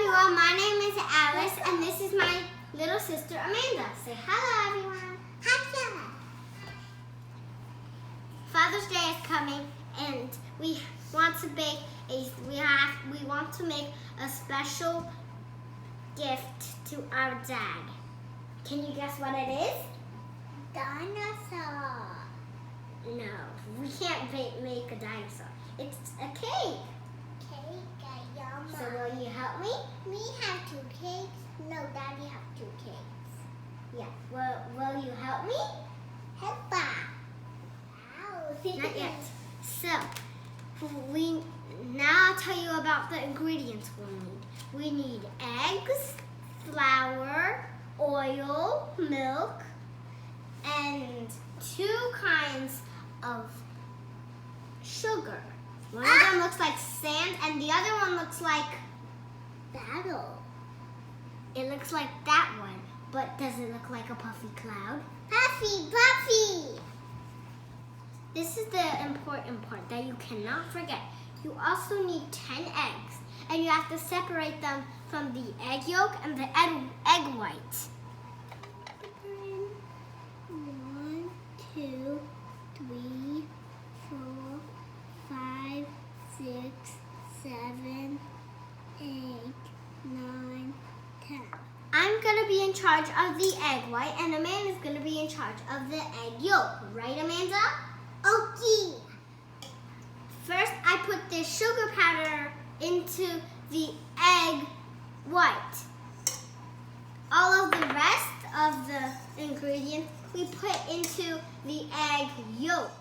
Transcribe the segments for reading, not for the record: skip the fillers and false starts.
everyone, my name is Alice and this is my little sister Amanda. Say hello everyone. Hello. Father's Day is coming and we want to make a special gift to our dad. Can you guess what it is? Dinosaur. No, we can't make a dinosaur. It's a cake. So will you help me? We have 2 cakes. No, Daddy have 2 cakes. Yeah. Will you help me? Help. Not yet. So now I'll tell you about the ingredients we'll need. We need eggs, flour, oil, milk, and 2 kinds of sugar. One of them looks like sand and the other one looks like battle. It looks like that one, but does it look like a puffy cloud? Puffy! This is the important part that you cannot forget. You also need 10 eggs, and you have to separate them from the egg yolk and the egg white. 1, 2, 3, 4, 5, 6, 7, 8, 9, 10. I'm going to be in charge of the egg white and Amanda's going to be in charge of the egg yolk. Right, Amanda? Okay. First, I put this sugar powder into the egg white. All of the rest of the ingredients we put into the egg yolk.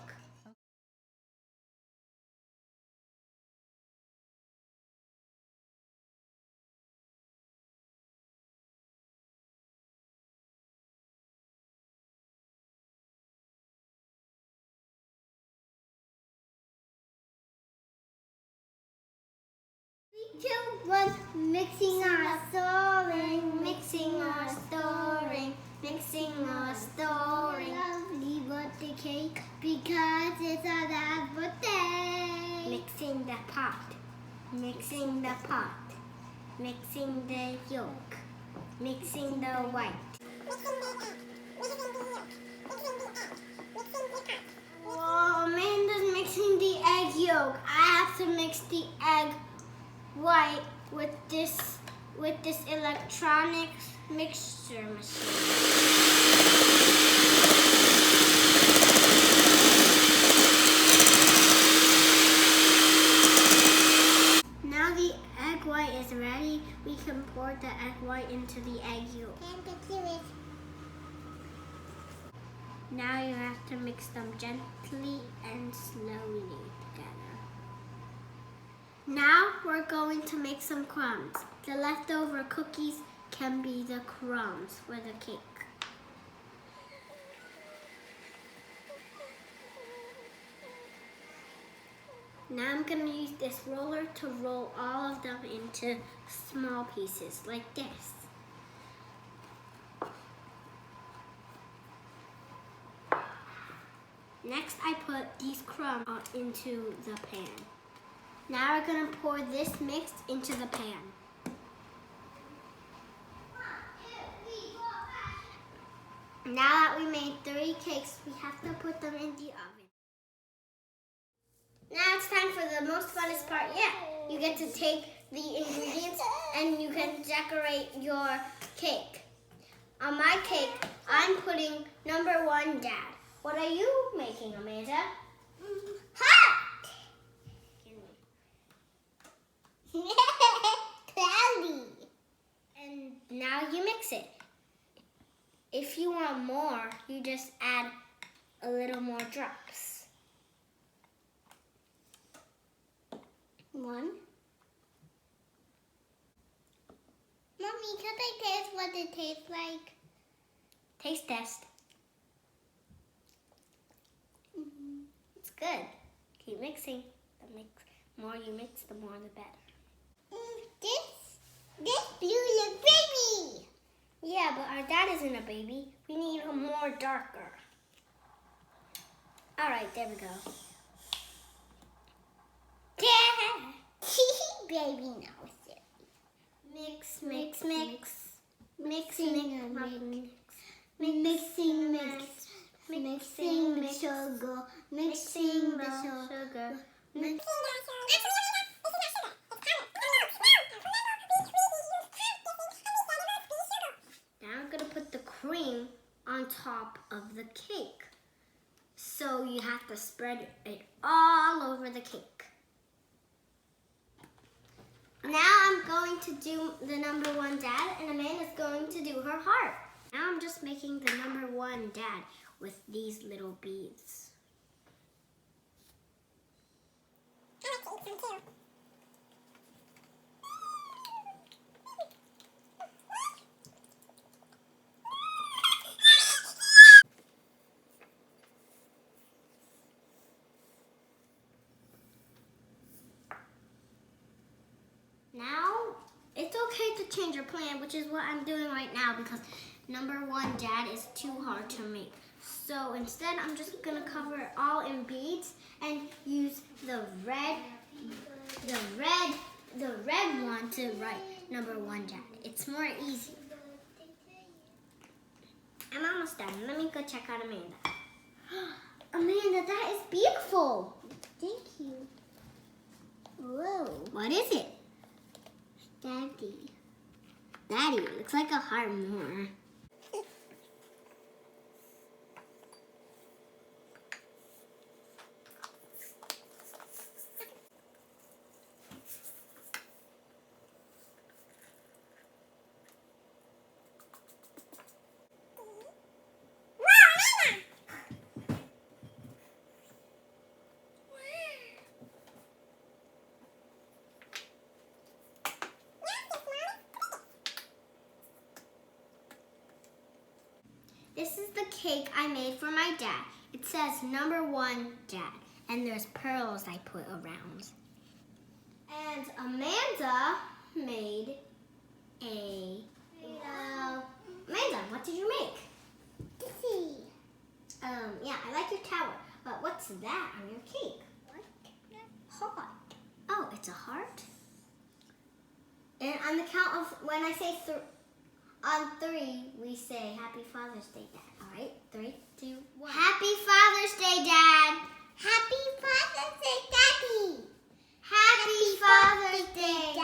One, mixing or stirring, mixing or stirring, mixing or stirring. Lovely birthday cake because it's a dad's birthday. Mixing the pot, mixing the pot, mixing the yolk, mixing the white. Whoa, Amanda's mixing the egg yolk. I have to mix the egg white with this electronics mixture machine. Now the egg white is ready. We can pour the egg white into the egg yolk. Now you have to mix them gently and slowly together. Now we're going to make some crumbs. The leftover cookies can be the crumbs for the cake. Now I'm going to use this roller to roll all of them into small pieces like this. Next I put these crumbs into the pan. Now we're going to pour this mix into the pan. Now that we made 3 cakes, we have to put them in the oven. Now it's time for the most funnest part yet. You get to take the ingredients and you can decorate your cake. On my cake, I'm putting number 1, Dad. What are you making, Amanda? Hot! Cloudy. And now you mix it. If you want more, you just add a little more drops. 1. Mommy, can I taste what it tastes like? Taste test. It's good. Keep mixing. The more you mix, the more the better. This blue is baby. Yeah, but our dad isn't a baby. We need a more darker. All right, there we go. Yeah. Baby now, silly. Mix, mix, mix. Mixing and mixing, mix. Mixing the sugar. Mixing the sugar. Now I'm gonna put the cream on top of the cake. So you have to spread it all over the cake. Now I'm going to do the number one dad, and Amanda's going to do her heart. Now I'm just making the number one dad with these little beads. Now, it's okay to change your plan, which is what I'm doing right now because number one dad is too hard to make. So instead, I'm just gonna cover it all in beads and use the red one to write number one dad. It's more easy. I'm almost done. Let me go check out Amanda. Amanda, that is beautiful. Thank you. Whoa. What is it? Daddy. Daddy, looks like a heart more. This is the cake I made for my dad. It says number one dad, and there's pearls I put around. And Amanda made Amanda, what did you make? Yeah, I like your tower, but what's that on your cake? What? Heart. Oh, it's a heart? And on the count of, when I say on three, we say Happy Father's Day, Dad. All right? 3, 2, 1. Happy Father's Day, Dad. Happy Father's Day, Daddy. Happy Father's Day,